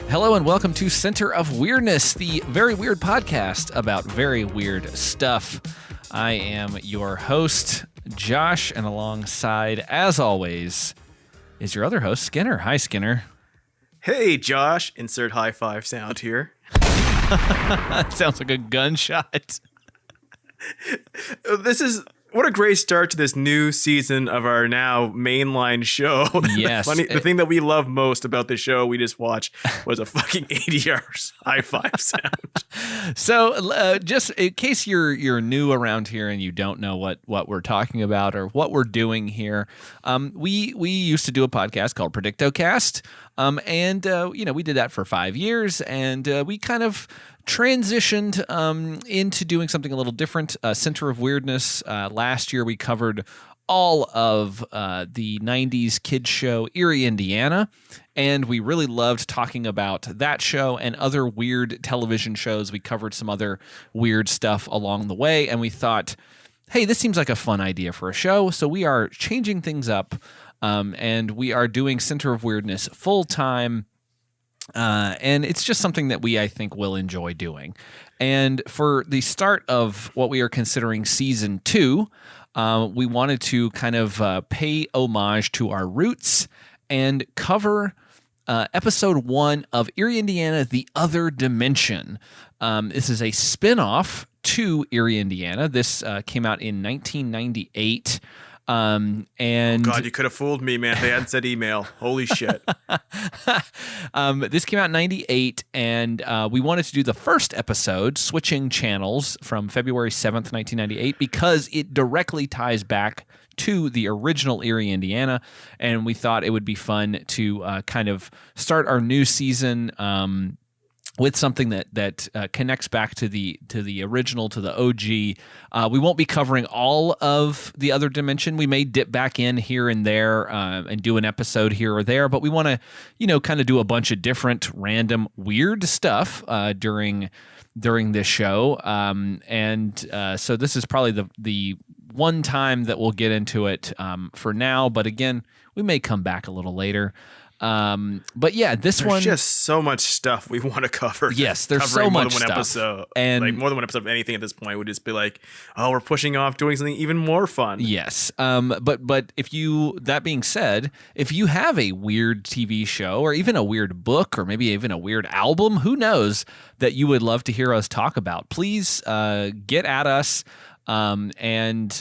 Hello and welcome to Center of Weirdness, the very weird podcast about very weird stuff. I am your host, Josh, and alongside, as always, is your other host, Skinner. Hi, Skinner. Hey, Josh. Insert high five sound here. That sounds like a gunshot. What a great start to this new season of our now mainline show. Yes. The thing that we love most about the show we just watched was a fucking 80 hours high five sound. So just in case you're new around here and you don't know what we're talking about or what we're doing here, we used to do a podcast called Predictocast. And we did that for 5 years, and we kind of transitioned into doing something a little different. Center of Weirdness. Last year we covered all of the 90s kids show Eerie, Indiana, and we really loved talking about that show and other weird television shows. We covered some other weird stuff along the way, and we thought, hey, this seems like a fun idea for a show, so we are changing things up, and we are doing Center of Weirdness full-time. And it's just something that I think, will enjoy doing. And for the start of what we are considering season 2, we wanted to kind of pay homage to our roots and cover episode 1 of Eerie, Indiana, The Other Dimension. This is a spinoff to Eerie, Indiana. This came out in 1998. And oh God, you could have fooled me, man. They hadn't said email. Holy shit. This came out in 98, and we wanted to do the first episode, switching channels, from February 7th, 1998, because it directly ties back to the original Eerie, Indiana, and we thought it would be fun to kind of start our new season with something that connects back to the original, to the OG. We won't be covering all of The Other Dimension. We may dip back in here and there and do an episode here or there, but we want to, kind of do a bunch of different random weird stuff during this show. So this is probably the one time that we'll get into it for now. But again, we may come back a little later. But yeah, there's just so much stuff we want to cover. Yes, there's so much more than one stuff. Episode, and like more than one episode of anything at this point would just be like, oh, we're pushing off doing something even more fun. Yes. But that being said, if you have a weird TV show or even a weird book or maybe even a weird album, who knows, that you would love to hear us talk about, please get at us. And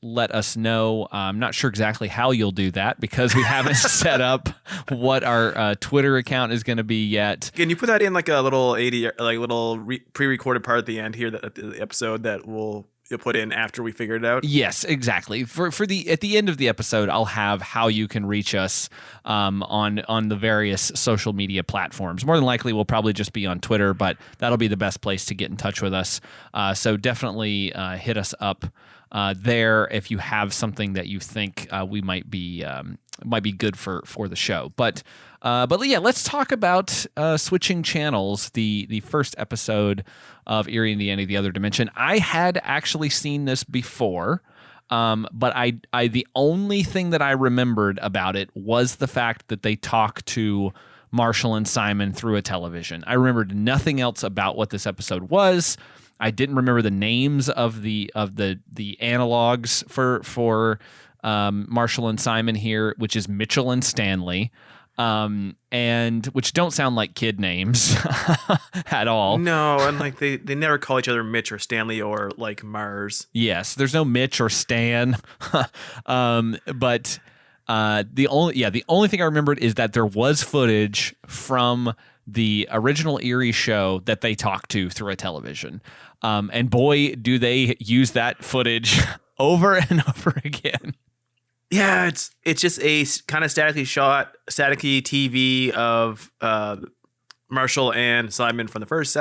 let us know. I'm not sure exactly how you'll do that because we haven't set up what our Twitter account is going to be yet. Can you put that in like a little pre-recorded part at the end here, that the episode that you'll put in after we figure it out? Yes, exactly. At the end of the episode, I'll have how you can reach us on the various social media platforms. More than likely, we'll probably just be on Twitter, but that'll be the best place to get in touch with us. So definitely hit us up there if you have something that you think we might be good for the show. But yeah, let's talk about switching channels. The first episode of Eerie, Indiana, The Other Dimension. I had actually seen this before, but I the only thing that I remembered about it was the fact that they talk to Marshall and Simon through a television. I remembered nothing else about what this episode was. I didn't remember the names of the analogs for Marshall and Simon here, which is Mitchell and Stanley. And which don't sound like kid names at all. No, and like they never call each other Mitch or Stanley or like Mars. Yes, there's no Mitch or Stan. But the only thing I remembered is that there was footage from the original Eerie show that they talked to through a television. And boy, do they use that footage over and over again. Yeah, it's just a kind of staticky TV of Marshall and Simon from the first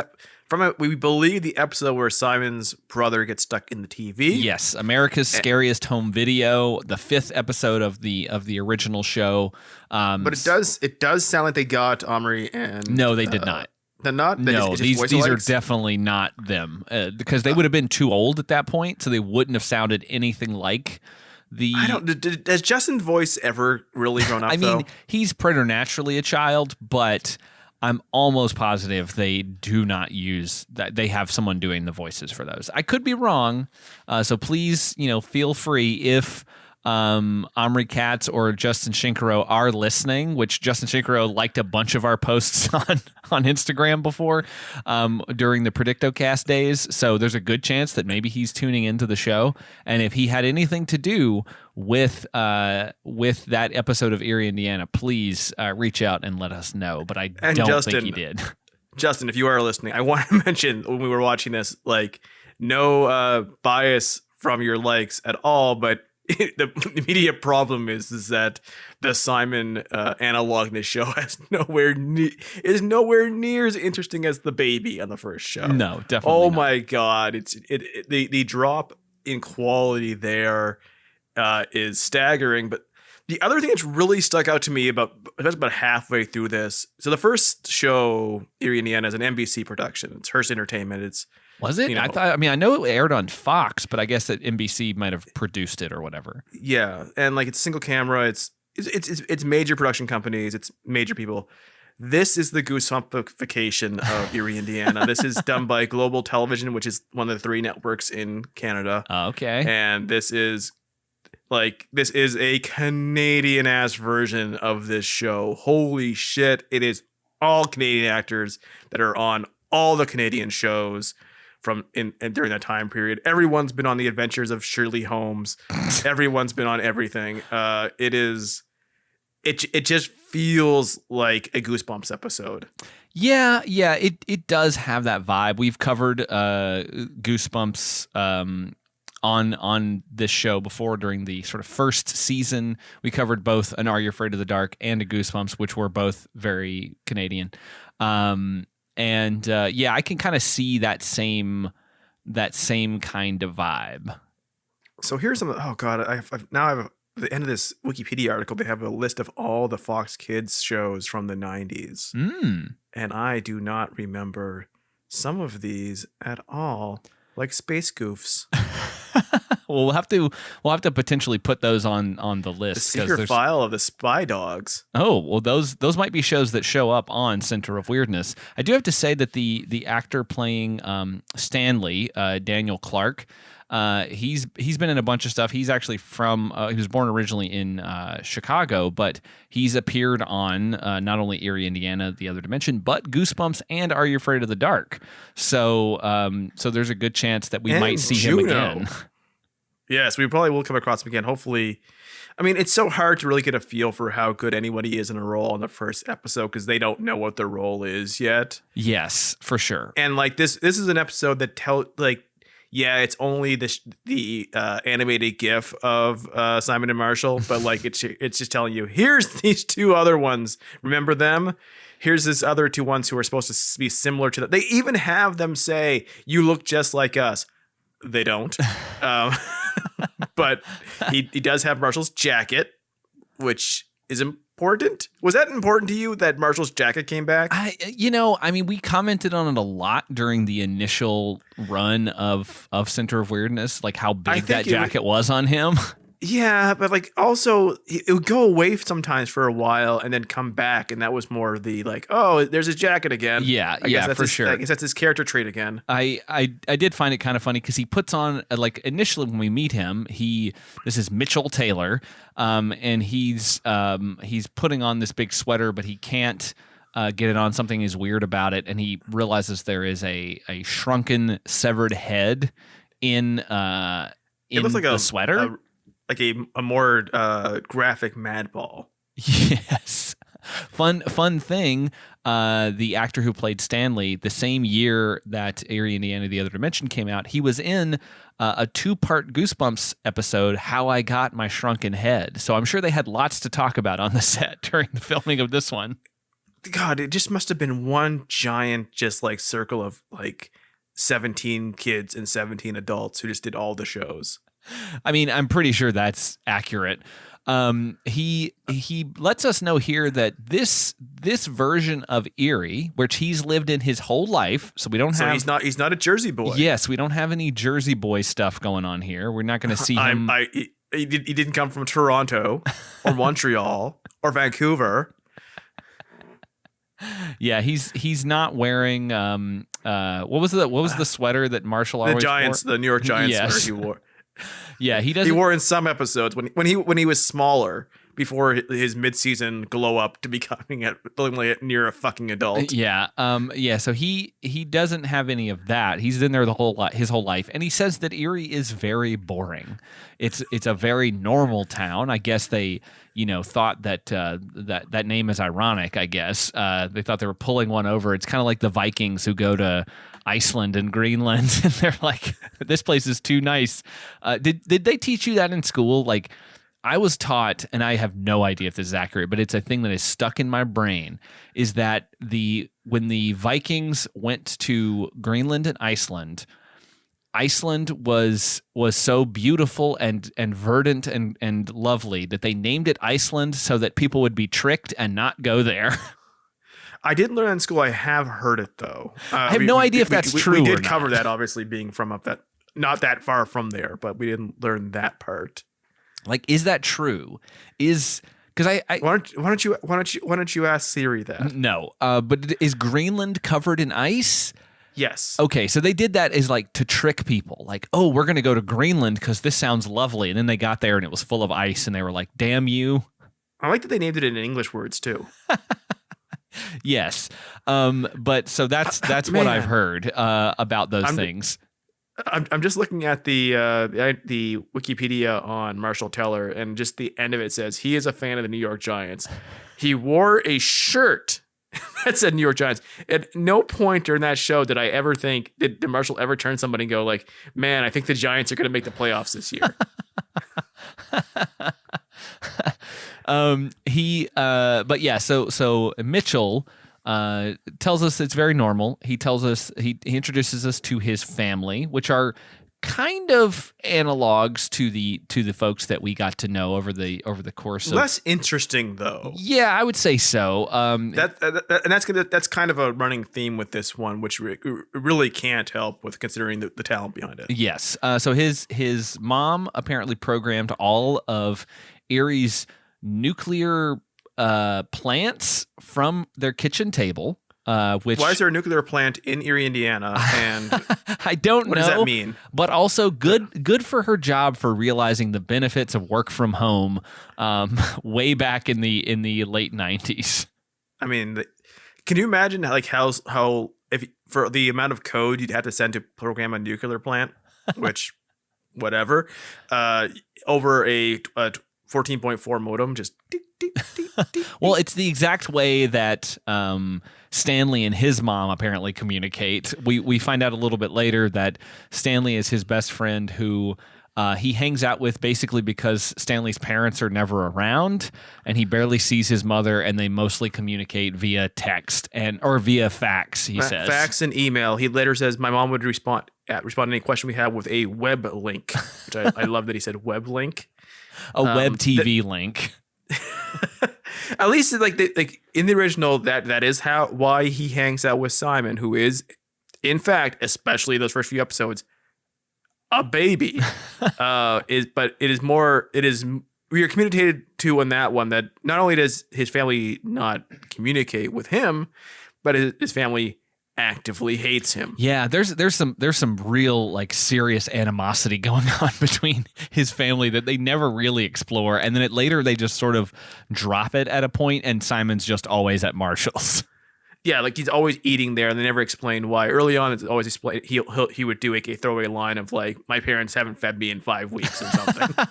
we believe the episode where Simon's brother gets stuck in the TV. Yes, America's Scariest Home Video, the 5th episode of the original show. But it does sound like they got Omri and no, they did not. They're not. These are definitely not them because they would have been too old at that point, so they wouldn't have sounded anything like. Has Justin's voice ever really grown up? I mean, he's preternaturally a child, but I'm almost positive they do not use that. They have someone doing the voices for those. I could be wrong. So please, feel free if Omri Katz or Justin Shinkaro are listening, which Justin Shinkaro liked a bunch of our posts on Instagram before during the PredictoCast days. So there's a good chance that maybe he's tuning into the show. And if he had anything to do with that episode of Eerie, Indiana, please reach out and let us know. But I don't think he did. Justin, if you are listening, I want to mention when we were watching this, like, no bias from your likes at all, but the immediate problem is that the Simon analog in this show is nowhere near as interesting as the baby on the first show. No, definitely. Oh my God, the drop in quality there is staggering. But the other thing that's really stuck out to me about halfway through this, so the first show, Eerie, Indiana, is an NBC production. It's Hearst Entertainment. Was it? I know it aired on Fox, but I guess that NBC might have produced it or whatever. Yeah, and like it's single camera. It's major production companies. It's major people. This is the goosebumpification of Eerie, Indiana. This is done by Global Television, which is one of the 3 networks in Canada. Okay, and this is a Canadian ass version of this show. Holy shit! It is all Canadian actors that are on all the Canadian shows and during that time period. Everyone's been on the adventures of Shirley Holmes. Everyone's been on everything. It just feels like a Goosebumps episode. Yeah, it does have that vibe. We've covered Goosebumps on this show before during the sort of first season. We covered both an Are You Afraid of the Dark and a Goosebumps, which were both very Canadian. I can kind of see that same kind of vibe. So here's some. Oh God, I have at the end of this Wikipedia article, they have a list of all the Fox Kids shows from the 90s, and I do not remember some of these at all, like Space Goofs. Well, we'll have to potentially put those on the list. The Secret File of the Spy Dogs. Oh, well, those might be shows that show up on Center of Weirdness. I do have to say that the actor playing Stanley, Daniel Clark, he's been in a bunch of stuff. He's actually he was born originally in Chicago, but he's appeared on not only Eerie, Indiana, The Other Dimension, but Goosebumps and Are You Afraid of the Dark? So there's a good chance that we might see him again. Yes, we probably will come across him again. Hopefully. I mean, it's so hard to really get a feel for how good anybody is in a role in the first episode because they don't know what their role is yet. Yes, for sure. And like this is an episode that it's only the animated GIF of Simon and Marshall, but like it's just telling you, here's these 2 other ones. Remember them? Here's this other 2 ones who are supposed to be similar to them. They even have them say, "You look just like us." They don't. But he does have Marshall's jacket, which is important. Was that important to you that Marshall's jacket came back? We commented on it a lot during the initial run of Center of Weirdness, like how big that jacket was on him. Yeah, but like also it would go away sometimes for a while and then come back, and that was more the like, oh, there's his jacket again. Yeah, for sure. I guess that's his character trait again. I did find it kind of funny because he puts on like initially when we meet him, this is Mitchell Taylor, and he's putting on this big sweater, but he can't get it on. Something is weird about it, and he realizes there is a shrunken, severed head in it looks like the sweater. Like a more graphic Madball. Yes. Fun thing. The actor who played Stanley, the same year that Eerie, Indiana, The Other Dimension came out, he was in a 2-part Goosebumps episode, How I Got My Shrunken Head. So I'm sure they had lots to talk about on the set during the filming of this one. God, it just must have been one giant just like circle of like 17 kids and 17 adults who just did all the shows. I mean, I'm pretty sure that's accurate. He lets us know here that this version of Eerie, which he's lived in his whole life, so we don't have. So he's not a Jersey boy. Yes, we don't have any Jersey boy stuff going on here. We're not going to see him. He didn't come from Toronto or Montreal or Vancouver. Yeah, he's not wearing what was the sweater that Marshall always The New York Giants Yes. sweater he wore. Yeah, he He doesn't. wore in some episodes when he was smaller before his midseason glow up to becoming only near a fucking adult. Yeah. So he doesn't have any of that. He's been there his whole life, and he says that Eerie is very boring. It's a very normal town. I guess they thought that that name is ironic. I guess they thought they were pulling one over. It's kind of like the Vikings who go to Iceland and Greenland, and they're like, this place is too nice. Did they teach you that in school? Like, I was taught, and I have no idea if this is accurate, but it's a thing that is stuck in my brain, is that when the Vikings went to Greenland and Iceland was so beautiful and verdant and lovely that they named it Iceland so that people would be tricked and not go there. I didn't learn that in school. I have heard it though. I have no idea if that's true. We did or cover not. that, obviously, being from not that far from there, but we didn't learn that part. Like, is that true? Because why don't you ask Siri that? No, but is Greenland covered in ice? Yes. Okay, so they did that as like to trick people. Like, oh, we're going to go to Greenland because this sounds lovely. And then they got there and it was full of ice and they were like, damn you. I like that they named it in English words too. Yes. But so that's what I've heard about those things. I'm just looking at the Wikipedia on Marshall Teller, and just the end of it says he is a fan of the New York Giants. He wore a shirt that said New York Giants. At no point during that show did I ever think did Marshall ever turn somebody and go like, "Man, I think the Giants are going to make the playoffs this year." But yeah, so Mitchell tells us it's very normal. He tells us he introduces us to his family, which are kind of analogs to the folks that we got to know over the course of less interesting though. Yeah, I would say so. That's kind of a running theme with this one, which really can't help with considering the talent behind it. Yes. So his mom apparently programmed all of Eerie's nuclear plants from their kitchen table. Which, why is there a nuclear plant in Eerie, Indiana? And I don't know. What does that mean? But also good for her job for realizing the benefits of work from home way back in the late 90s. I mean, can you imagine like how if for the amount of code you'd have to send to program a nuclear plant, which whatever, over a 14.4 modem, just well, it's the exact way that Stanley and his mom apparently communicate. We find out a little bit later that Stanley is his best friend who he hangs out with basically because Stanley's parents are never around and he barely sees his mother, and they mostly communicate via text or via fax, he says. Fax and email. He later says my mom would respond to any question we have with a web link, which I love that he said web link. A web TV link. At least like in the original, that is why he hangs out with Simon, who is, in fact, especially those first few episodes, a baby. But it is we are communicated to in that one that not only does his family not communicate with him, but his family actively hates him. Yeah, there's some real like serious animosity going on between his family that they never really explore, and then later they just sort of drop it at a point, and Simon's just always at Marshall's. Yeah, like he's always eating there, and they never explained why. Early on, it's always explained. He would do a throwaway line of like, "My parents haven't fed me in 5 weeks" or something.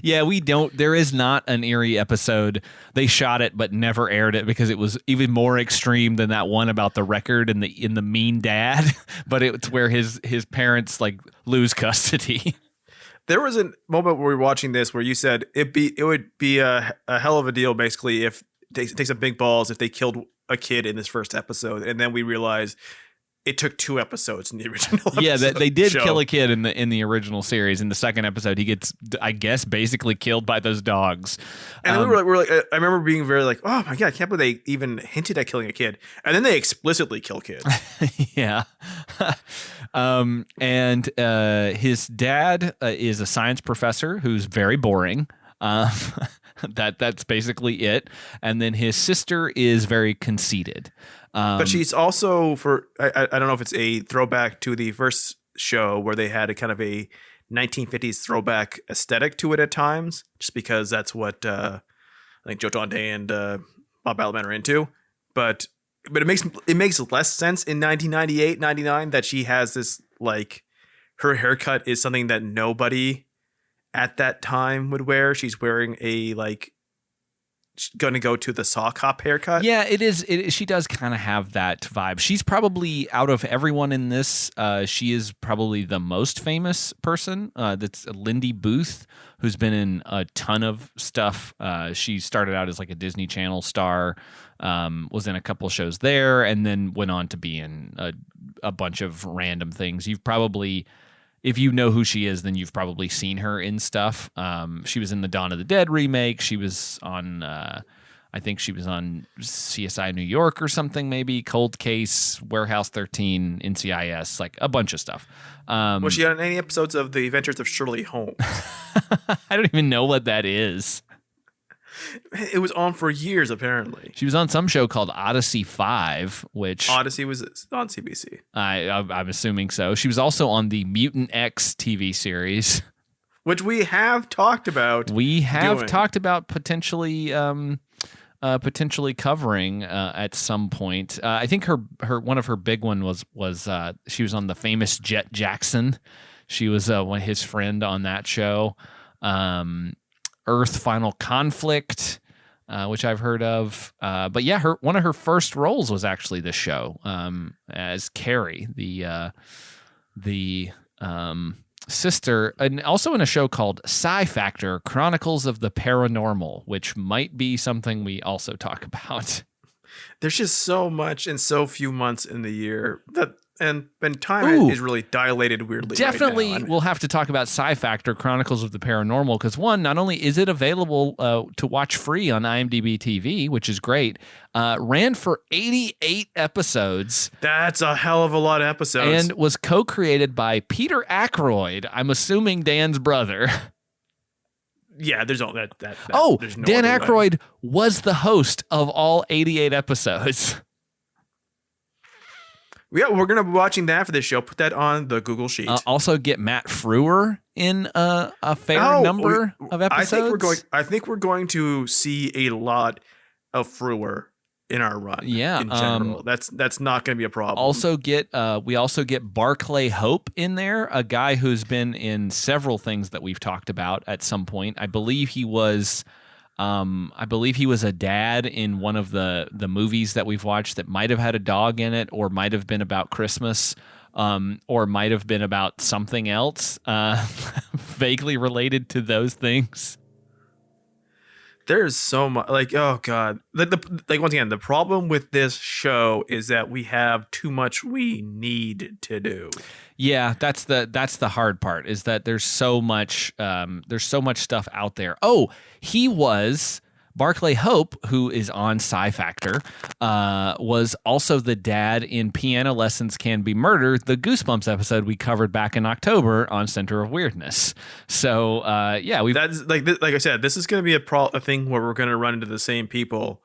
Yeah, we don't. There is not an Eerie episode. They shot it but never aired it because it was even more extreme than that one about the record and the mean dad. But it's where his parents like lose custody. There was a moment where we were watching this where you said it would be a hell of a deal, basically, if it takes some big balls if they killed a kid in this first episode, and then we realized it took 2 episodes in the original episode. Yeah, they did kill a kid in the original series. In the second episode, he gets, I guess, basically killed by those dogs. And we were like, I remember being very like, oh my God, I can't believe they even hinted at killing a kid. And then they explicitly kill kids. Yeah. And his dad is a science professor who's very boring. Um, that's basically it. And then his sister is very conceited. But she's also I don't know if it's a throwback to the first show where they had a kind of a 1950s throwback aesthetic to it at times, just because that's what I think Joe Dante and Bob Balaban are into. But it makes less sense in 1998, 99 that she has this, like, her haircut is something that nobody at that time would wear. She's wearing a, like, going to go to the sock hop haircut. Yeah, it is. She does kind of have that vibe. She's probably, out of everyone in this, she is probably the most famous person. That's Lindy Booth, who's been in a ton of stuff. She started out as like a Disney Channel star, was in a couple shows there, and then went on to be in a bunch of random things. You've probably, if you know who she is, then you've probably seen her in stuff. She was in the Dawn of the Dead remake. She was on, I think she was on CSI New York or something, maybe Cold Case, Warehouse 13, NCIS, like a bunch of stuff. Was she on any episodes of The Adventures of Shirley Holmes? I don't even know what that is. It was on for years, apparently. She was on some show called Odyssey 5, which... Odyssey was on CBC. I'm assuming so. She was also on the Mutant X TV series, which we have talked about. We have talked about potentially covering at some point. I think her one of her big one was she was on the famous Jet Jackson. She was his friend on that show. Earth Final Conflict, which I've heard of. But yeah, one of her first roles was actually this show, as Carrie, the sister, and also in a show called Psi Factor: Chronicles of the Paranormal, which might be something we also talk about. There's just so much in so few months in the year that. And time is really dilated weirdly. Definitely, right now. We'll have to talk about Psi Factor: Chronicles of the Paranormal, because one, not only is it available to watch free on IMDb TV, which is great, ran for 88 episodes. That's a hell of a lot of episodes, and was co-created by Peter Aykroyd. I'm assuming Dan's brother. Yeah, there's all that. Dan Aykroyd was the host of all 88 episodes. Yeah, we're going to be watching that for this show. Put that on the Google Sheet. Also get Matt Frewer in a fair number of episodes. I think we're going to see a lot of Frewer in our run. Yeah, in general. That's not going to be a problem. We also get Barclay Hope in there, a guy who's been in several things that we've talked about at some point. I believe he was a dad in one of the movies that we've watched that might have had a dog in it, or might have been about Christmas, or might have been about something else vaguely related to those things. There's so much, like, oh god, like once again, the problem with this show is that we have too much we need to do. Yeah, that's the hard part, is that there's so much stuff out there. Oh, he was Barclay Hope, who is on Psi Factor, was also the dad in Piano Lessons Can Be Murder, the Goosebumps episode we covered back in October on Center of Weirdness. So yeah, that's like I said, this is going to be a thing where we're going to run into the same people.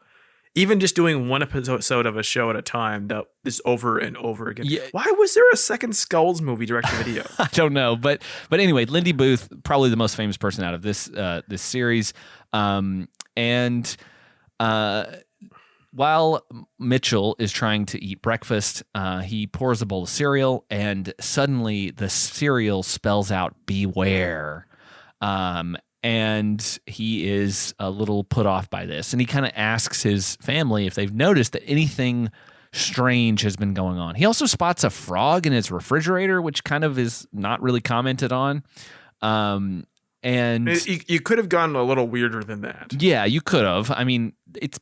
Even just doing one episode of a show at a time, that is over and over again. Yeah. Why was there a second Skulls movie direct-to-video? I don't know, but anyway, Lindy Booth, probably the most famous person out of this series, and while Mitchell is trying to eat breakfast, he pours a bowl of cereal, and suddenly the cereal spells out "Beware." And he is a little put off by this. And he kind of asks his family if they've noticed that anything strange has been going on. He also spots a frog in his refrigerator, which kind of is not really commented on. And you could have gone a little weirder than that. Yeah, you could have. I mean, it's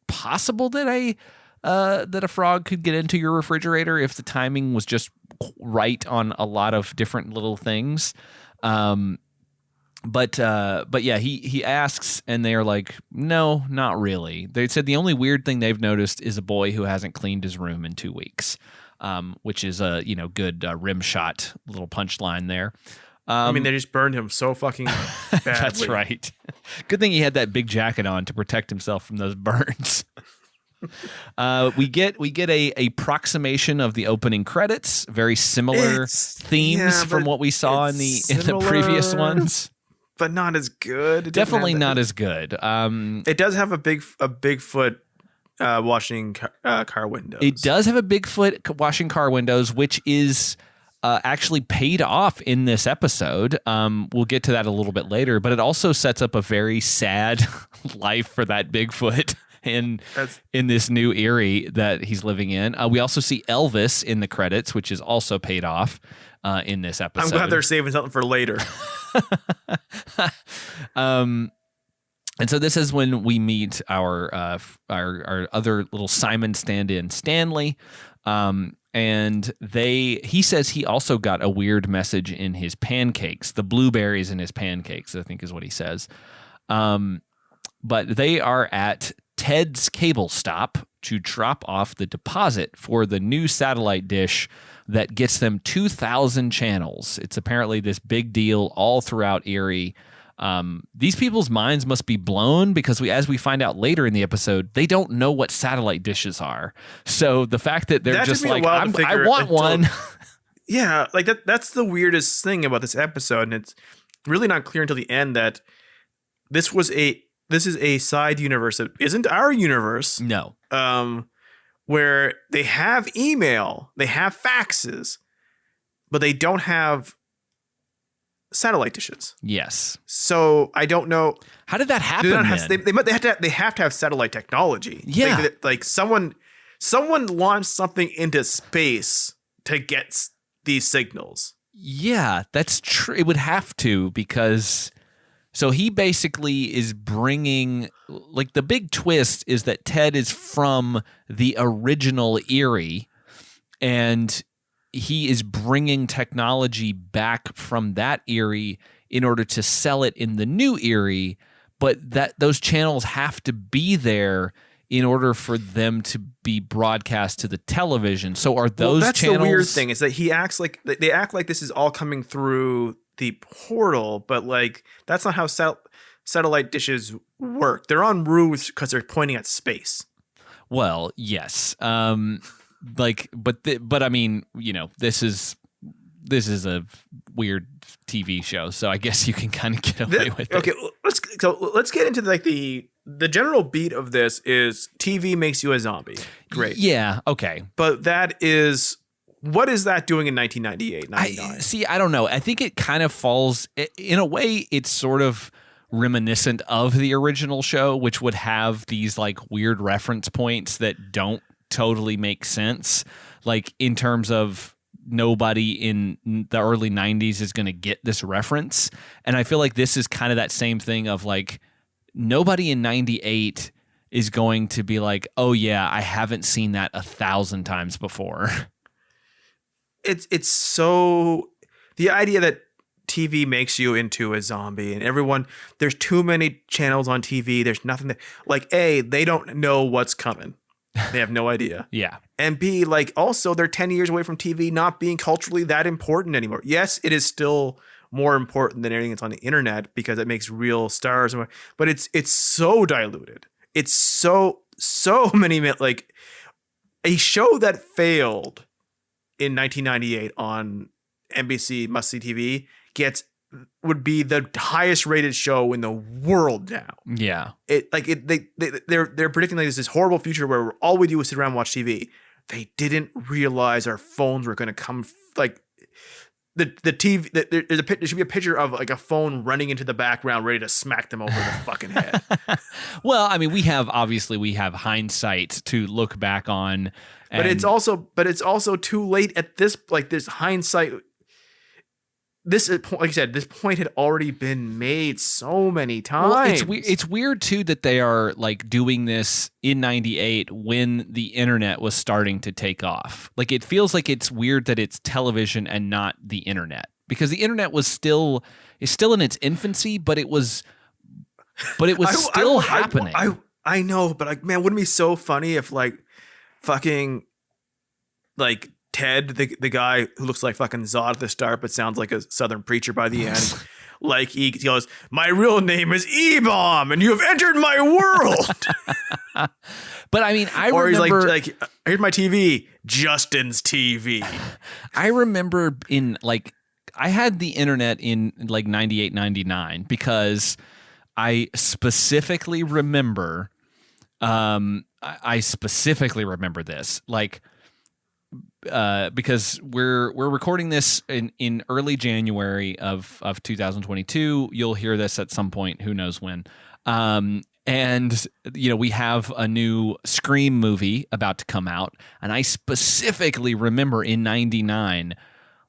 possible that a frog could get into your refrigerator if the timing was just right on a lot of different little things. But yeah, he asks, and they're like, no, not really. They said the only weird thing they've noticed is a boy who hasn't cleaned his room in 2 weeks, which is a good rim shot little punchline there. I mean, they just burned him so fucking badly. That's right. Good thing he had that big jacket on to protect himself from those burns. We get a approximation of the opening credits. Very similar themes from what we saw in the previous ones, but not as good. Definitely not as good. It does have a Bigfoot washing car windows. It does have a Bigfoot washing car windows, which is actually paid off in this episode. We'll get to that a little bit later, but it also sets up a very sad life for that Bigfoot in this new Eerie that he's living in. We also see Elvis in the credits, which is also paid off in this episode. I'm glad they're saving something for later. And so this is when we meet our other little Simon stand-in, Stanley. And he says he also got a weird message in his pancakes, the blueberries in his pancakes, I think is what he says. But they are at Ted's cable stop to drop off the deposit for the new satellite dish that gets them 2,000 channels. It's apparently this big deal all throughout Eerie. These people's minds must be blown because as we find out later in the episode, they don't know what satellite dishes are. So the fact that they're just like, I want one. Yeah, like that's the weirdest thing about this episode. And it's really not clear until the end that this is a side universe that isn't our universe. No. Where they have email, they have faxes, but they don't have satellite dishes. Yes. So I don't know. How did that happen? They have to have satellite technology. Yeah. Like someone launched something into space to get these signals. Yeah, that's true. It would have to, because so he basically is bringing, like, the big twist is that Ted is from the original Eerie, and he is bringing technology back from that Eerie in order to sell it in the new Eerie, but those channels have to be there in order for them to be broadcast to the television. So are those that's channels? The weird thing is that they act like this is all coming through the portal, but like that's not how satellite dishes work. They're on roofs because they're pointing at space. Well, yes. But I mean, you know, this is a weird TV show, so I guess you can kind of get away with it. Okay, let's get into like the general beat of this is TV makes you a zombie. Great. Yeah. Okay. But what is that doing in 1998, 99? I don't know. I think it kind of falls in a way. It's sort of reminiscent of the original show, which would have these like weird reference points that don't totally make sense. Like in terms of nobody in the early 90s is going to get this reference. And I feel like this is kind of that same thing of like nobody in 98 is going to be like, oh yeah, I haven't seen that 1,000 times before. It's so the idea that TV makes you into a zombie and there's too many channels on TV. There's nothing that like they don't know what's coming. They have no idea. Yeah. And B, like also they're 10 years away from TV not being culturally that important anymore. Yes, it is still more important than anything that's on the internet because it makes real stars. But it's so diluted. It's so many, like a show that failed in 1998 on NBC Must See TV would be the highest rated show in the world now. Yeah. They're predicting like this horrible future where all we do is sit around and watch TV. They didn't realize our phones were going to come like the TV. There should be a picture of like a phone running into the background ready to smack them over the fucking head. Well, I mean, we have hindsight to look back on. But it's also too late at this, like this hindsight. This, like you said, this point had already been made so many times. Well, it's weird too that they are like doing this in 98 when the internet was starting to take off. Like it feels like it's weird that it's television and not the internet, because the internet is still in its infancy, but it was still happening. I know, but like, man, wouldn't it be so funny if like fucking like Ted, the guy who looks like fucking Zod at the start, but sounds like a Southern preacher by the end. Like he goes, "My real name is E-Bomb, and you have entered my world." But I mean, I or remember, he's like, "Here's my TV, Justin's TV." I remember in like, I had the internet in like 98, 99 because I specifically remember, I specifically remember this, like, because we're recording this in early January of 2022. You'll hear this at some point, who knows when. And we have a new Scream movie about to come out, and I specifically remember in 99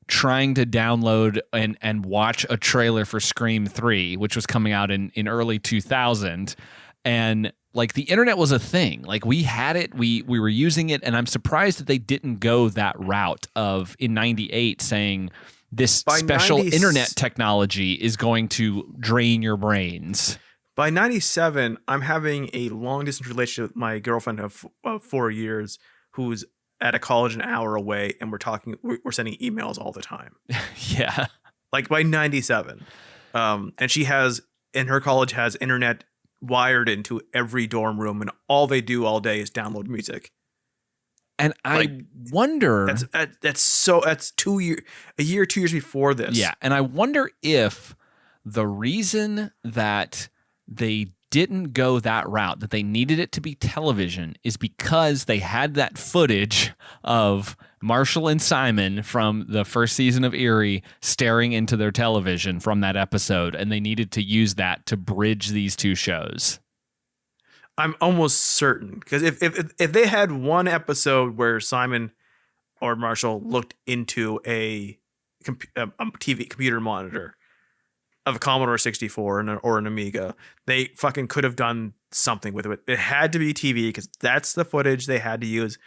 trying to download and watch a trailer for Scream 3, which was coming out in early 2000. And like, the internet was a thing. Like, we had it, we were using it, and I'm surprised that they didn't go that route of, in 98, saying this special internet technology is going to drain your brains. By 97, I'm having a long distance relationship with my girlfriend of 4 years, who's at a college an hour away, and we're sending emails all the time. Yeah. Like by 97. And she has, in her college, has internet wired into every dorm room, and all they do all day is download music. And I wonder, that's a year, 2 years before this. Yeah. And I wonder if the reason that they didn't go that route, that they needed it to be television, is because they had that footage of Marshall and Simon from the first season of Eerie staring into their television from that episode, and they needed to use that to bridge these two shows. I'm almost certain, because if they had one episode where Simon or Marshall looked into a TV computer monitor of a Commodore 64 or an Amiga, they fucking could have done something with it. It had to be TV because that's the footage they had to use.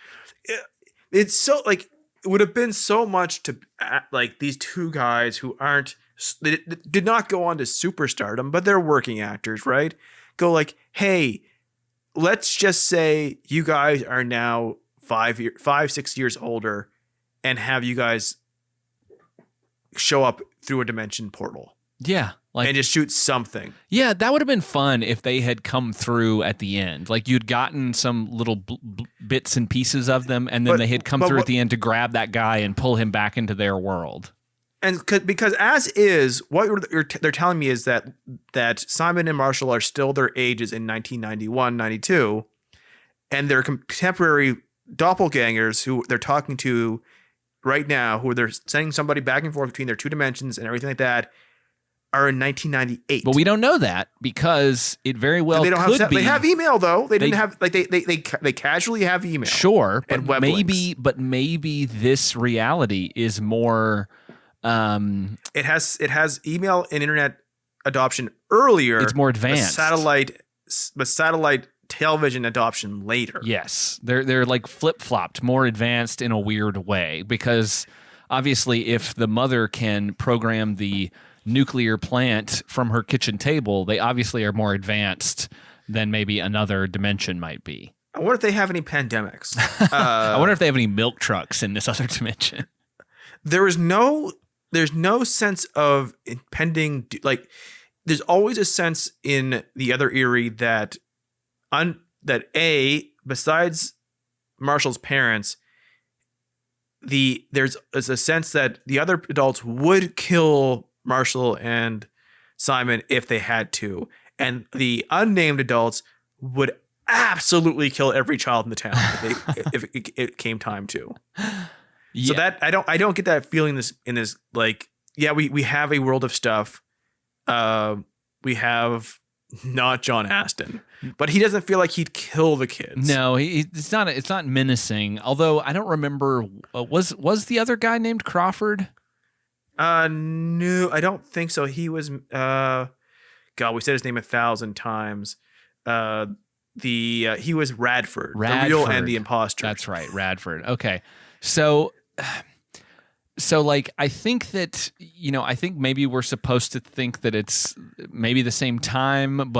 It's so like, it would have been so much to like these two guys who they did not go on to superstardom, but they're working actors, right? Go like, hey, let's just say you guys are now 6 years older, and have you guys show up through a dimension portal. Yeah. And just shoot something. Yeah, that would have been fun if they had come through at the end. Like, you'd gotten some little bits and pieces of them, and then they had come through at the end to grab that guy and pull him back into their world. And because as is, what they're telling me is that Simon and Marshall are still their ages in 1991, 92, and their contemporary doppelgangers who they're talking to right now, who they're sending somebody back and forth between their two dimensions and everything like that, are in 1998. But we don't know that, because it very well could be. They have email though. They didn't have, like, they casually have email. Sure, but maybe this reality is more. It has email and internet adoption earlier. It's more advanced. But satellite television adoption later. Yes, they're like flip-flopped, more advanced in a weird way, because obviously if the mother can program the nuclear plant from her kitchen table, they obviously are more advanced than maybe another dimension might be. I wonder if they have any pandemics. I wonder if they have any milk trucks in this other dimension. There's no sense of impending, like, there's always a sense in the other Eerie that besides Marshall's parents, there's a sense that the other adults would kill Marshall and Simon if they had to, and the unnamed adults would absolutely kill every child in the town if it came time to. Yeah. So that I don't get that feeling in this like, yeah, we have a world of stuff. We have not John Astin, but he doesn't feel like he'd kill the kids. No, it's not menacing. Although I don't remember, was the other guy named Crawford? No, I don't think so. He was God, we said his name 1,000 times. He was Radford, the real and the imposter. That's right, Radford. Okay. So like, I think that, I think maybe we're supposed to think that it's maybe the same time,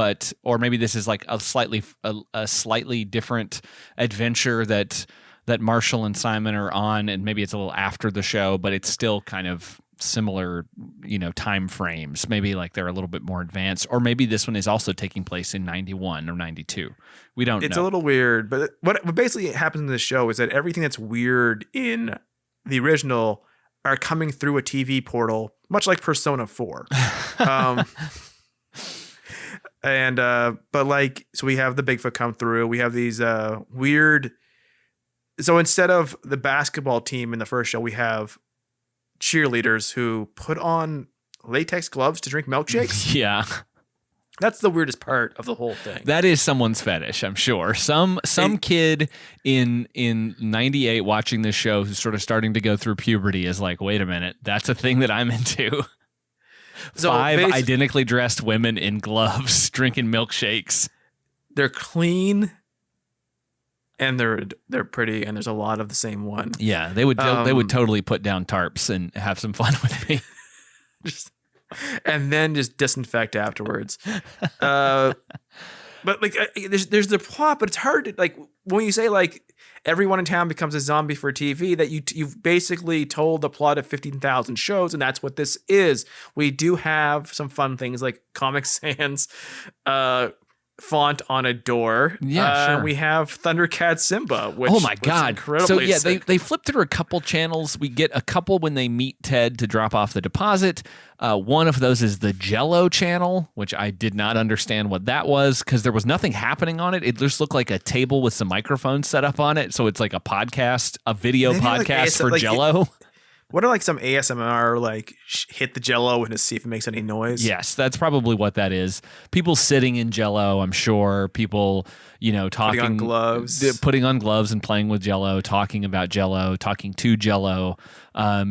or maybe this is like a slightly different adventure that that Marshall and Simon are on, and maybe it's a little after the show, but it's still kind of similar, time frames. Maybe like they're a little bit more advanced, or maybe this one is also taking place in 91 or 92. We don't know. It's a little weird, but what basically happens in this show is that everything that's weird in the original are coming through a TV portal, much like Persona 4. So we have the Bigfoot come through. We have these weird. So instead of the basketball team in the first show, we have cheerleaders who put on latex gloves to drink milkshakes. Yeah. That's the weirdest part of the whole thing. That is someone's fetish, I'm sure. Some kid in 98 watching this show who's sort of starting to go through puberty is like, wait a minute, that's a thing that I'm into. So 5 identically dressed women in gloves drinking milkshakes. They're clean and they're pretty, and there's a lot of the same one. Yeah, they would totally put down tarps and have some fun with me. And then just disinfect afterwards. But like, there's the plot, but it's hard to, like, when you say like everyone in town becomes a zombie for TV, that you've basically told the plot of 15,000 shows, and that's what this is. We do have some fun things like Comic Sans font on a door. Yeah, sure. We have Thundercat Simba, which oh my god, incredibly sick. They flip through a couple channels. We get a couple when they meet Ted to drop off the deposit. One of those is the Jell-O channel, which I did not understand what that was because there was nothing happening on it. It just looked like a table with some microphones set up on it. So it's like a video podcast for Jell-O. What are like some ASMR, like hit the Jell-O and to see if it makes any noise? Yes, that's probably what that is. People sitting in Jell-O, I'm sure. People, talking. Putting on gloves and playing with Jell-O, talking about Jell-O, talking to Jell-O.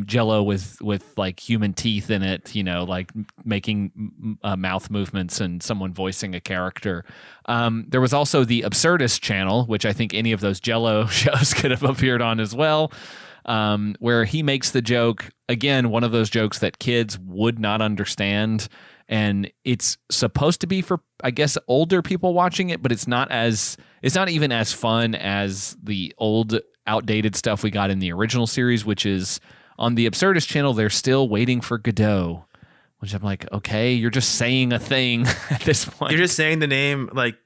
Jell-O with like human teeth in it, like making mouth movements and someone voicing a character. There was also the Absurdist channel, which I think any of those Jell-O shows could have appeared on as well. Where he makes the joke, again, one of those jokes that kids would not understand. And it's supposed to be for, I guess, older people watching it, but it's not even as fun as the old, outdated stuff we got in the original series, which is on the Absurdist channel. They're still waiting for Godot, which I'm like, okay, you're just saying a thing at this point. You're just saying the name, like,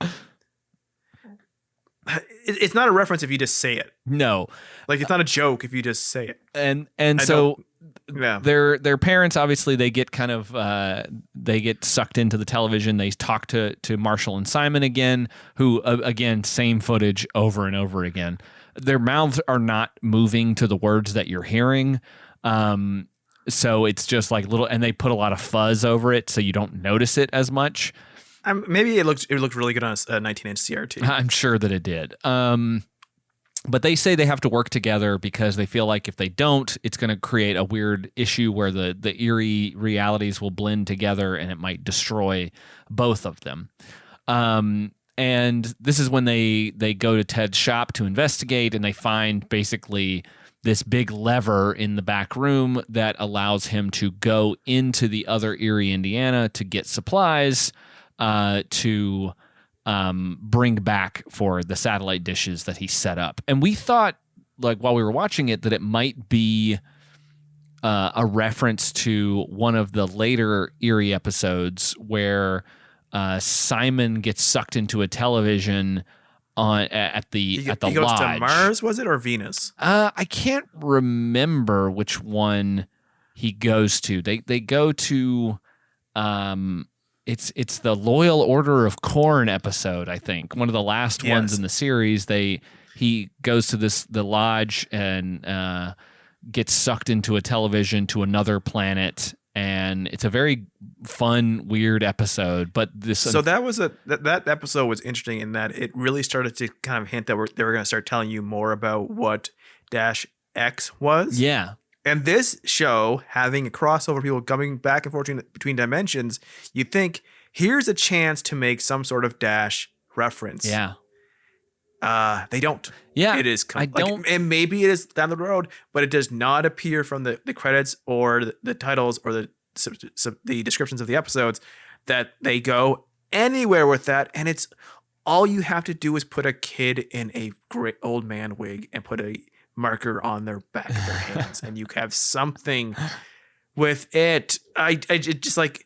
it's not a reference if you just say it. No. Like, it's not a joke if you just say it. And so their parents, obviously, they get kind of they get sucked into the television. They talk to Marshall and Simon again, who again, same footage over and over again. Their mouths are not moving to the words that you're hearing. So it's just like little, and they put a lot of fuzz over it so you don't notice it as much. Maybe it looked really good on a 19-inch CRT. I'm sure that it did. But they say they have to work together because they feel like if they don't, it's going to create a weird issue where the eerie realities will blend together and it might destroy both of them. And this is when they go to Ted's shop to investigate, and they find basically this big lever in the back room that allows him to go into the other Eerie, Indiana to get supplies to bring back for the satellite dishes that he set up. And we thought, like, while we were watching it, that it might be a reference to one of the later Eerie episodes where Simon gets sucked into a television at the he goes lodge. To Mars, was it, or Venus? I can't remember which one he goes to. They go to It's the Loyal Order of Corn episode, I think. One of the last ones in the series. He goes to the lodge and gets sucked into a television to another planet, and it's a very fun, weird episode. But that episode was interesting in that it really started to kind of hint that they were going to start telling you more about what Dash X was. Yeah. And this show, having a crossover, people coming back and forth between dimensions, you think, here's a chance to make some sort of Dash reference. Yeah. They don't. Yeah. It is. And maybe it is down the road, but it does not appear from the credits or the titles or the descriptions of the episodes that they go anywhere with that. And it's all you have to do is put a kid in a great old man wig and put a marker on their back of their hands, and you have something with it. Just like,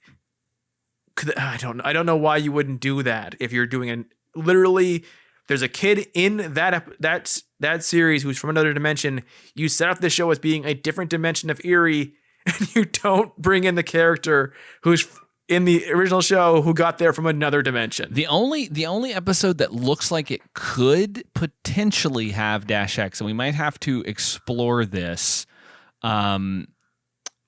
I don't know why you wouldn't do that if you're doing literally. There's a kid in that series who's from another dimension. You set up the show as being a different dimension of Eerie, and you don't bring in the character who's in the original show who got there from another dimension. The only episode that looks like it could potentially have Dash X, and we might have to explore this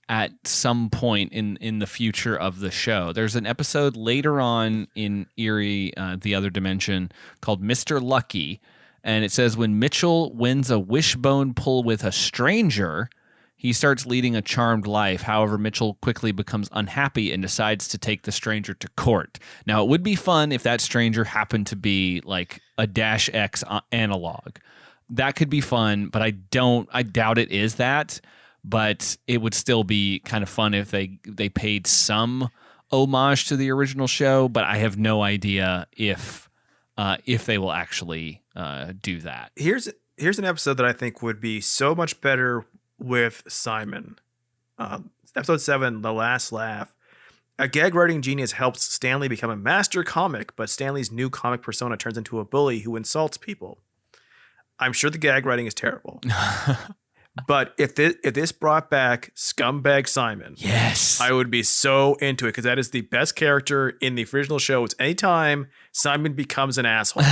at some point in the future of the show. There's an episode later on in Eerie, the other dimension, called Mr. Lucky, and it says when Mitchell wins a wishbone pull with a stranger, he starts leading a charmed life. However, Mitchell quickly becomes unhappy and decides to take the stranger to court. Now, it would be fun if that stranger happened to be like a Dash X analog. That could be fun, but I doubt it is that. But it would still be kind of fun if they paid some homage to the original show. But I have no idea if they will actually do that. Here's an episode that I think would be so much better with Simon. Episode 7, The Last Laugh. A gag writing genius helps Stanley become a master comic, but Stanley's new comic persona turns into a bully who insults people. I'm sure the gag writing is terrible. But if this brought back Scumbag Simon, yes, I would be so into it, because that is the best character in the original show. It's anytime Simon becomes an asshole.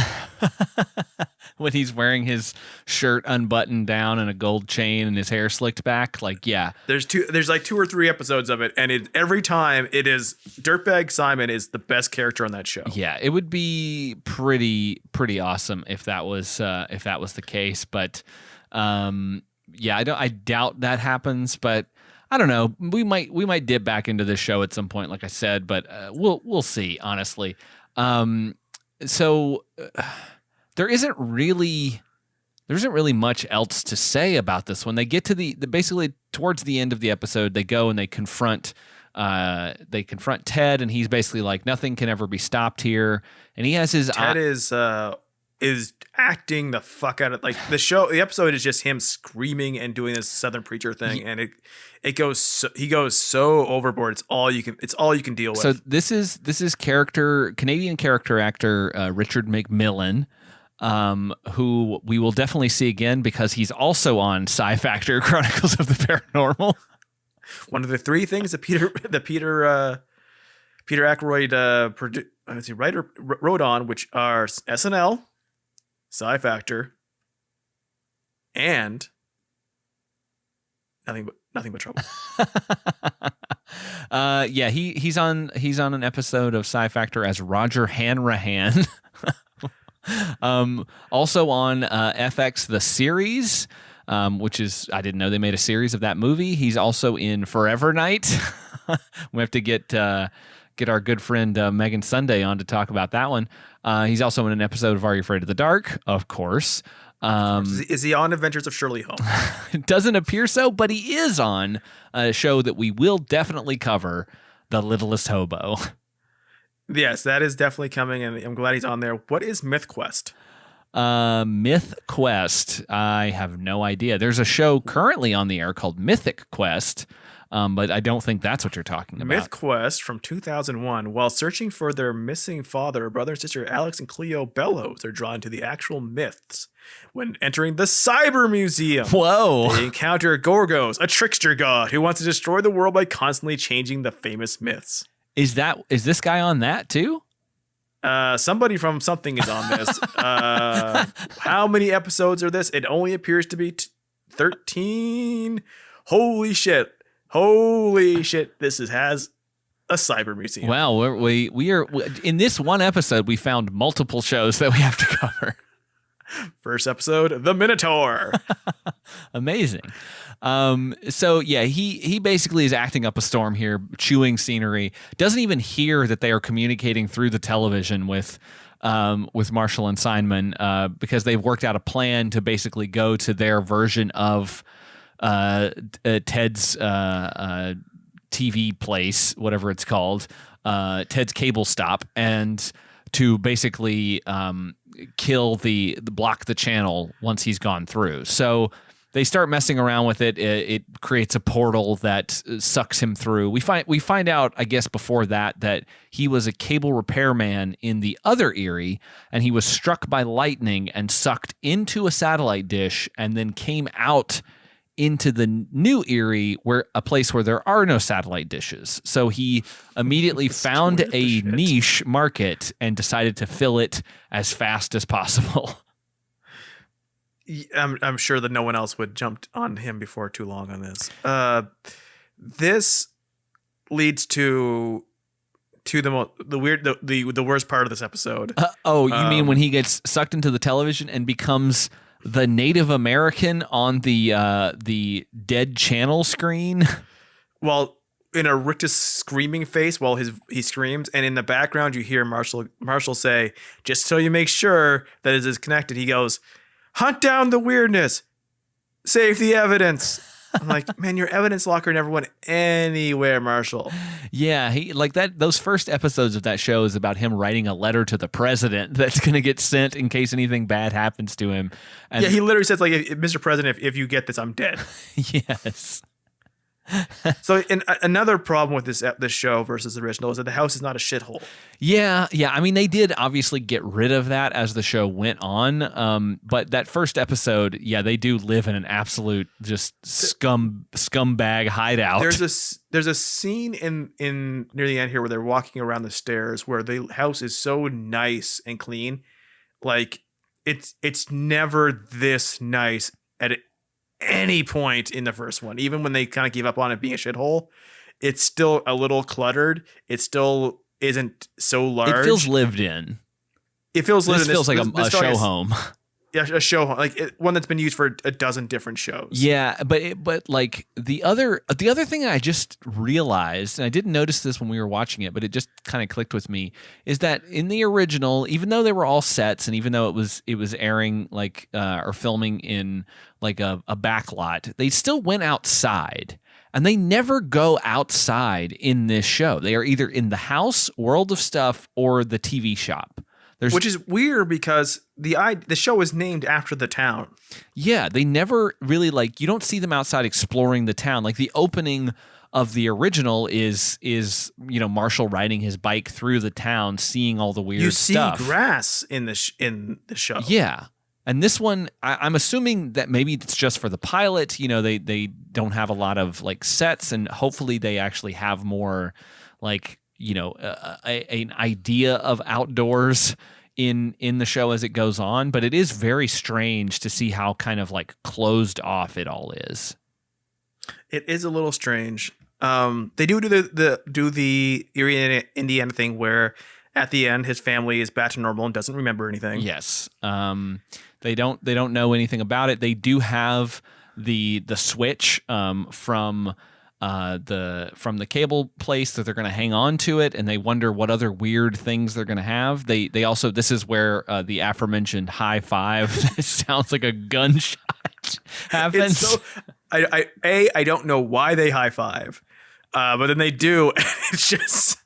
When he's wearing his shirt unbuttoned down and a gold chain and his hair slicked back, like, yeah. There's like 2 or 3 episodes of it, and every time it is Dirtbag Simon is the best character on that show. Yeah, it would be pretty awesome if that was the case, but yeah, I doubt that happens, but I don't know. We might dip back into this show at some point, like I said, but we'll see. Honestly, so there isn't really much else to say about this. When they get to the basically towards the end of the episode, they go and they confront Ted, and he's basically like, nothing can ever be stopped here, and he has his Ted is acting the fuck out of, like, the episode is just him screaming and doing this Southern preacher thing, and he goes so overboard. It's all you can deal with. So this is Canadian character actor Richard McMillan, who we will definitely see again because he's also on Sci Factor Chronicles of the Paranormal. One of the 3 things that Peter Ackroyd wrote on, which are SNL, Sci Factor, and nothing but trouble. Yeah, he's on an episode of Sci Factor as Roger Hanrahan. Also on FX the series, which is, I didn't know they made a series of that movie. He's also in Forever Night. We have to get our good friend Megan Sunday on to talk about that one. He's also in an episode of Are You Afraid of the Dark? Of course. Is he on Adventures of Shirley Holmes? It doesn't appear so, but he is on a show that we will definitely cover, The Littlest Hobo. Yes, that is definitely coming, and I'm glad he's on there. What is Myth Quest? Myth Quest. I have no idea. There's a show currently on the air called Mythic Quest, but I don't think that's what you're talking about. Myth Quest from 2001. While searching for their missing father, brother and sister Alex and Cleo Bellows are drawn to the actual myths. When entering the Cyber Museum, whoa, they encounter Gorgos, a trickster god who wants to destroy the world by constantly changing the famous myths. Is this guy on that too? Somebody from something is on this. How many episodes are this? It only appears to be 13. Holy shit. This has a cyber museum. Well, we are in this one episode, we found multiple shows that we have to cover. First episode, The Minotaur. Amazing. So yeah, he basically is acting up a storm here, chewing scenery. Doesn't even hear that they are communicating through the television with Marshall and Simon, because they've worked out a plan to basically go to their version of Ted's TV place, whatever it's called, Ted's cable stop, and to basically kill block the channel once he's gone through. So they start messing around with it. It creates a portal that sucks him through. We find out, I guess, before that he was a cable repairman in the other Eerie, and he was struck by lightning and sucked into a satellite dish, and then came out into the new Eerie, where a place where there are no satellite dishes. So he immediately found a niche market and decided to fill it as fast as possible. I'm sure that no one else would jump on him before too long on this. This leads to the worst part of this episode. You mean when he gets sucked into the television and becomes the Native American on the dead channel screen? Well, in a rictus screaming face while he screams, and in the background you hear Marshall say, "Just so you make sure that it is connected," he goes, "Hunt down the weirdness. Save the evidence." I'm like, man, your evidence locker never went anywhere, Marshall. Yeah, he like that. Those first episodes of that show is about him writing a letter to the president that's going to get sent in case anything bad happens to him. And yeah, he literally says, like, "Mr. President, if you get this, I'm dead." Yes. So another problem with this show versus the original is that the house is not a shithole. Yeah. I mean, they did obviously get rid of that as the show went on. But that first episode, yeah, they do live in an absolute just scumbag hideout. There's a scene in near the end here where they're walking around the stairs where the house is so nice and clean, like it's never this nice at any point in the first one. Even when they kind of gave up on it being a shithole, it's still a little cluttered. It still isn't so large. It feels lived in. It feels lived in. This feels like a show home. Yeah, a show home, like one that's been used for a dozen different shows. Yeah, but like the other thing I just realized, and I didn't notice this when we were watching it, but it just kind of clicked with me, is that in the original, even though they were all sets, and even though it was airing like or filming in like a back lot, they still went outside. And they never go outside in this show. They are either in the house, World of Stuff, or the TV shop. Which is weird because the show is named after the town. Yeah, they never really you don't see them outside exploring the town. Like the opening of the original is Marshall riding his bike through the town, seeing all the weird stuff. You see grass in the show. Yeah. And this one, I'm assuming that maybe it's just for the pilot. They don't have a lot of sets, and hopefully they actually have more an idea of outdoors in the show as it goes on. But it is very strange to see how kind of closed off it all is. It is a little strange. They do the Eerie, Indiana thing where at the end his family is back to normal and doesn't remember anything. Yes. They don't know anything about it. They do have the switch from the cable place that they're going to hang on to it, and they wonder what other weird things they're going to have. They also, this is where the aforementioned high five sounds like a gunshot happens. So, I don't know why they high five, but then they do. And it's just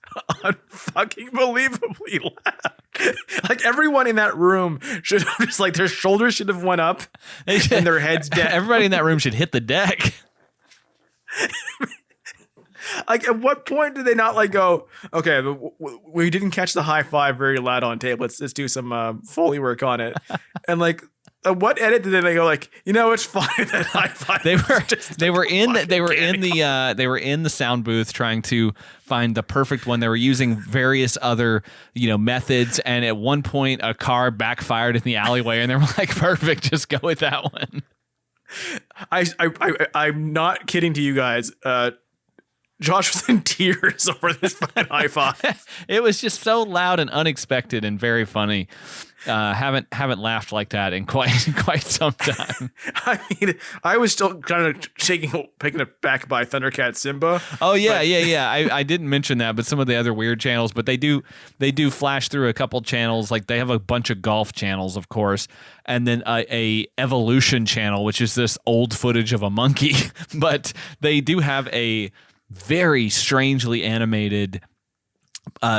unfucking believably loud. Everyone in that room should have just their shoulders should have went up and their heads down. Everybody in that room should hit the deck. At what point did they not go, okay, we didn't catch the high five very loud on tape, let's do some Foley work on it. And what edit did they go it's fine that high five? They were in the sound booth trying to find the perfect one. They were using various other methods, and at one point a car backfired in the alleyway, and they were perfect, just go with that one. I'm not kidding to you guys. Josh was in tears over this fucking high five. It was just so loud and unexpected and very funny. Haven't laughed like that in quite some time. I mean, I was still kind of taken aback by Thundercat Simba. Oh yeah, yeah. I didn't mention that, but some of the other weird channels. But they do flash through a couple channels. They have a bunch of golf channels, of course, and then a evolution channel, which is this old footage of a monkey. But they do have a very strangely animated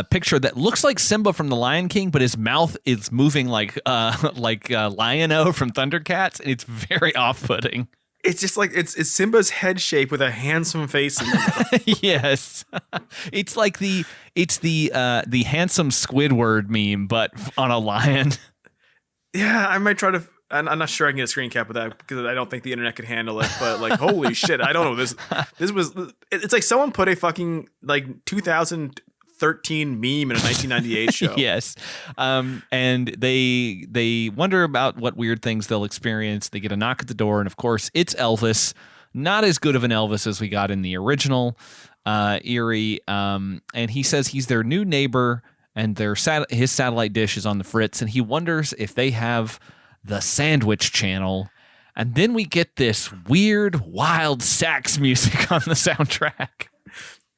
picture that looks like Simba from The Lion King, but his mouth is moving like Lion-O from Thundercats, and it's very off-putting. It's just like it's Simba's head shape with a handsome face in the middle. Yes, it's like the handsome Squidward meme, but on a lion. Yeah, I might try to. I'm not sure I can get a screen cap of that because I don't think the internet could handle it. But like, holy shit, I don't know. This was. It's like someone put a fucking like 2013 meme in a 1998 show. Yes, and they wonder about what weird things they'll experience. They get a knock at the door, and of course, it's Elvis. Not as good of an Elvis as we got in the original Eerie. And he says he's their new neighbor, and his satellite dish is on the fritz, and he wonders if they have the Sandwich Channel. And then we get this weird, wild sax music on the soundtrack.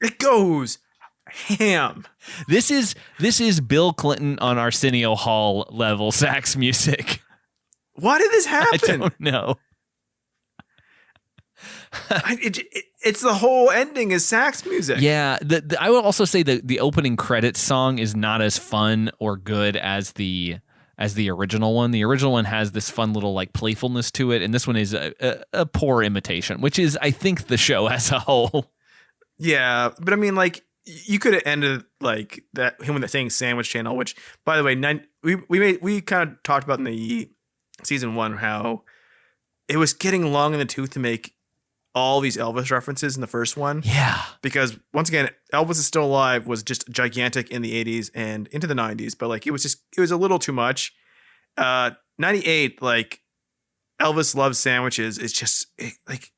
It goes ham. This is Bill Clinton on Arsenio Hall level sax music. Why did this happen? I don't know. It's the whole ending is sax music. Yeah, I will also say that the opening credits song is not as fun or good as the original one. The original one has this fun little like playfulness to it, and this one is a poor imitation, which is, I think, the show as a whole. Yeah, but I mean, like, you could have ended like that him with the saying Sandwich Channel, which, by the way, we kind of talked about in the season 1 how it was getting long in the tooth to make all these Elvis references in the first one. Yeah. Because once again, Elvis is Still Alive was just gigantic in the 80s and into the 90s, but like it was a little too much. 98, like Elvis Loves Sandwiches is just like,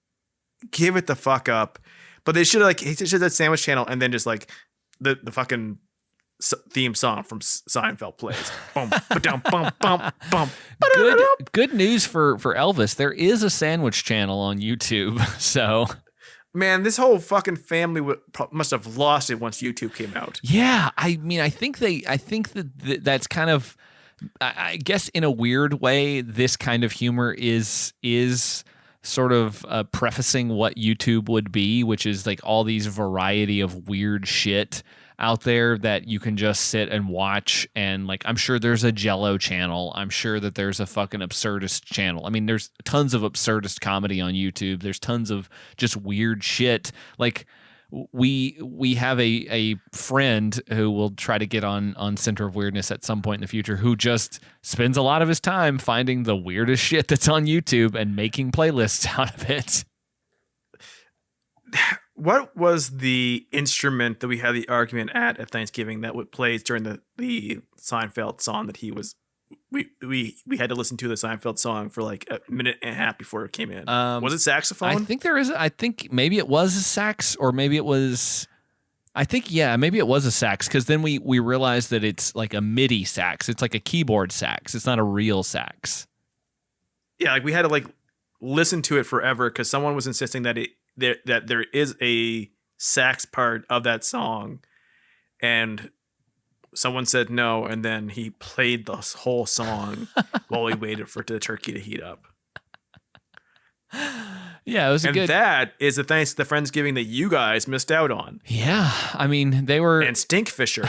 give it the fuck up. But they should have that Sandwich Channel and then just like the fucking theme song from Seinfeld plays. Boom, ba-dum, bum, bum, bum. Good news for Elvis. There is a Sandwich Channel on YouTube. So, man, this whole fucking family must have lost it once YouTube came out. Yeah, I mean, I think that that's kind of, I guess, in a weird way, this kind of humor is sort of prefacing what YouTube would be, which is like all these variety of weird shit out there that you can just sit and watch. And like, I'm sure there's a Jell-O channel. I'm sure that there's a fucking absurdist channel. I mean, there's tons of absurdist comedy on YouTube. There's tons of just weird shit. Like we have a friend who will try to get on Center of Weirdness at some point in the future, who just spends a lot of his time finding the weirdest shit that's on YouTube and making playlists out of it. What was the instrument that we had the argument at Thanksgiving that would play during the Seinfeld song that he was we had to listen to the Seinfeld song for like a minute and a half before it came in? Was it saxophone? I think maybe it was a sax, or maybe it was. I think maybe it was a sax, because then we realized that it's like a MIDI sax. It's like a keyboard sax. It's not a real sax. Yeah, like we had to like listen to it forever because someone was insisting that there is a sax part of that song, and someone said no, and then he played the whole song while we waited for the turkey to heat up. Yeah, it was and that is the Friendsgiving that you guys missed out on. Yeah, I mean, they were... And Stinkfisher.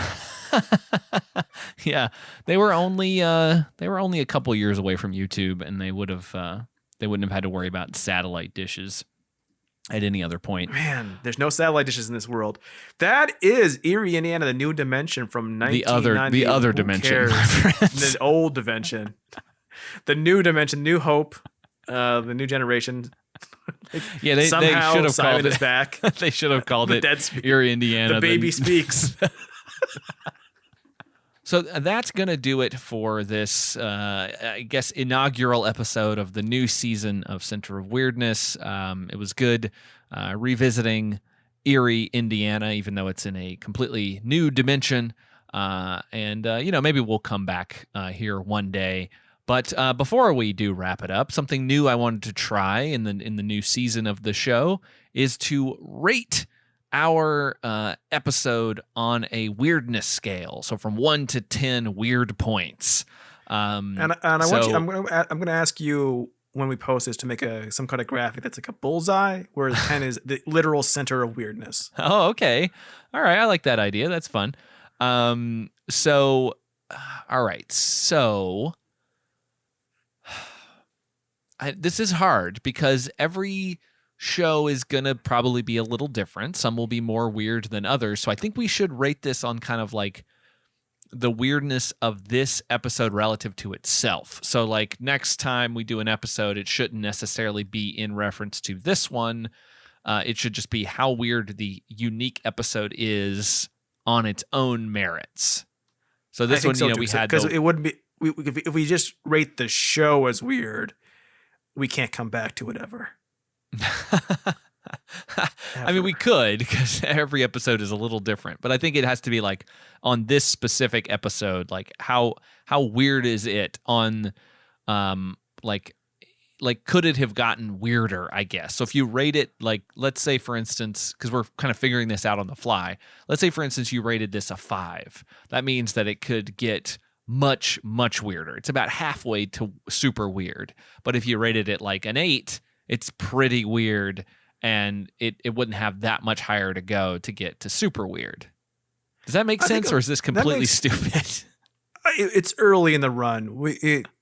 Yeah, they were only a couple years away from YouTube, and they wouldn't have had to worry about satellite dishes at any other point. Man, there's no satellite dishes in this world. That is Eerie, Indiana, the new dimension from 1990. The other dimension. The old dimension. The new dimension, New Hope, the new generation. Yeah, they should have called it back. They should have called it Eerie, Indiana. The baby speaks. So that's going to do it for this, I guess, inaugural episode of the new season of Center of Weirdness. It was good revisiting Eerie, Indiana, even though it's in a completely new dimension. And maybe we'll come back here one day. But before we do wrap it up, something new I wanted to try in the new season of the show is to rate our episode on a weirdness scale, so from 1 to 10 weird points. And I want you. I'm going to ask you when we post this to make some kind of graphic that's like a bullseye, where 10 is the literal center of weirdness. Oh, okay, all right. I like that idea. That's fun. So, all right. So, this is hard because every show is going to probably be a little different. Some will be more weird than others. So I think we should rate this on kind of like the weirdness of this episode relative to itself. So like next time we do an episode, it shouldn't necessarily be in reference to this one. It should just be how weird the unique episode is on its own merits. So this one, we had because it wouldn't be if we just rate the show as weird, we can't come back to it ever. I mean, we could, because every episode is a little different, but I think it has to be like on this specific episode, like how weird is it on, like could it have gotten weirder, I guess. So if you rate it, like, let's say for instance, because we're kind of figuring this out on the fly, let's say for instance you rated this a 5. That means that it could get much, much weirder. It's about halfway to super weird. But if you rated it like an 8, it's pretty weird, and it wouldn't have that much higher to go to get to super weird. Does that make sense, or is this completely stupid? It's early in the run.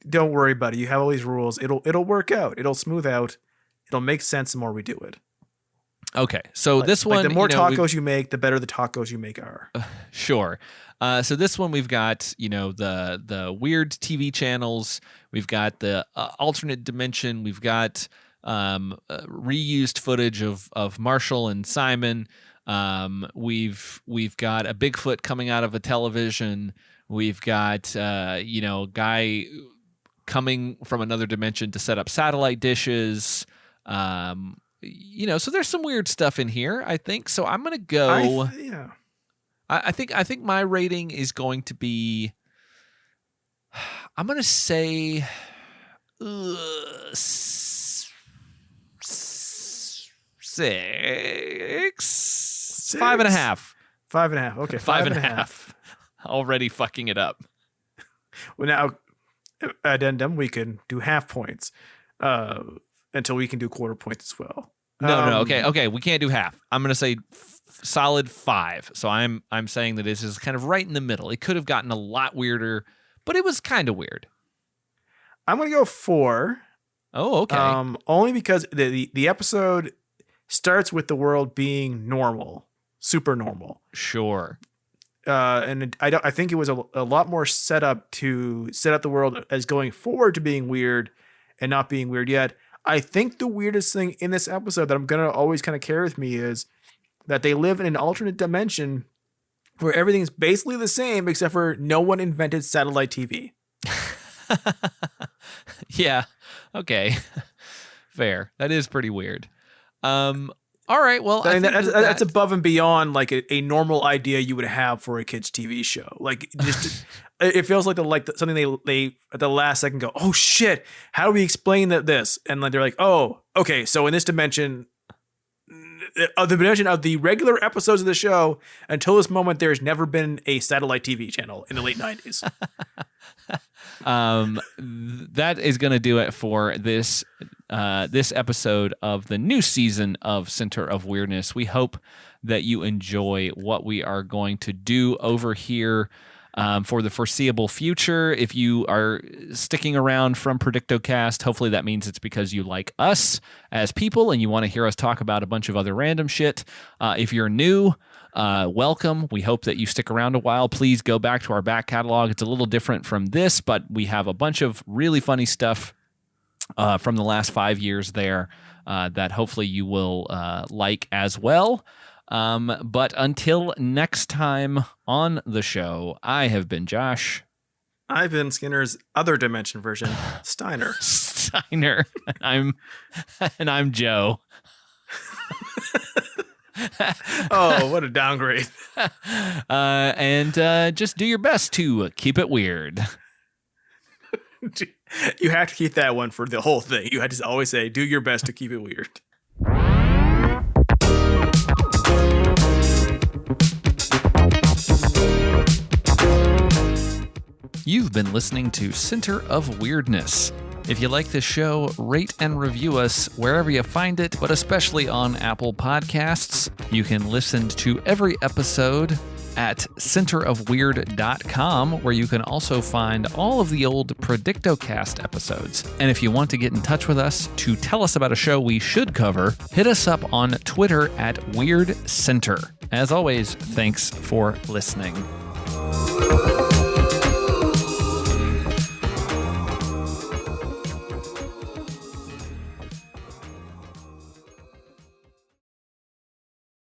Don't worry about it. You have all these rules. It'll work out. It'll smooth out. It'll make sense the more we do it. Okay, so this one, the more tacos you make, the better the tacos you make are. Sure. So this one we've got, the weird TV channels. We've got the alternate dimension. We've got reused footage of Marshall and Simon. We've got a Bigfoot coming out of a television. We've got guy coming from another dimension to set up satellite dishes. So there's some weird stuff in here, I think. So I'm gonna go. I think my rating is going to be. I'm gonna say. 6. 5.5. 5.5. Okay. 5.5. Already fucking it up. Well, now, addendum, we can do half points until we can do quarter points as well. No. Okay. We can't do half. I'm going to say solid 5. So I'm saying that this is kind of right in the middle. It could have gotten a lot weirder, but it was kind of weird. I'm going to go 4. Oh, okay. Only because the episode starts with the world being normal, super normal. Sure. And I think it was a lot more set up to set up the world as going forward to being weird and not being weird yet. I think the weirdest thing in this episode that I'm going to always kind of carry with me is that they live in an alternate dimension where everything's basically the same except for no one invented satellite TV. Yeah. Okay. Fair. That is pretty weird. All right. Well, I think that's above and beyond like a normal idea you would have for a kids' TV show. Like, just it feels like something they at the last second go, oh shit, how do we explain this? And like they're like, oh, okay, so in this dimension, the dimension of the regular episodes of the show, until this moment, there's never been a satellite TV channel in the late 90s. That is going to do it for this episode of the new season of Center of Weirdness. We hope that you enjoy what we are going to do over here for the foreseeable future. If you are sticking around from PredictoCast, hopefully that means it's because you like us as people and you want to hear us talk about a bunch of other random shit. If you're new, welcome. We hope that you stick around a while. Please go back to our back catalog. It's a little different from this, but we have a bunch of really funny stuff from the last 5 years there that hopefully you will like as well. But until next time on the show, I have been Josh. I've been Skinner's other dimension version, Steiner. And I'm Joe. Oh, what a downgrade. And just do your best to keep it weird. You have to keep that one for the whole thing. You have to always say, do your best to keep it weird. You've been listening to Center of Weirdness. If you like this show, rate and review us wherever you find it, but especially on Apple Podcasts. You can listen to every episode at centerofweird.com, where you can also find all of the old Predictocast episodes. And if you want to get in touch with us to tell us about a show we should cover, hit us up on Twitter at Weird Center. As always, thanks for listening.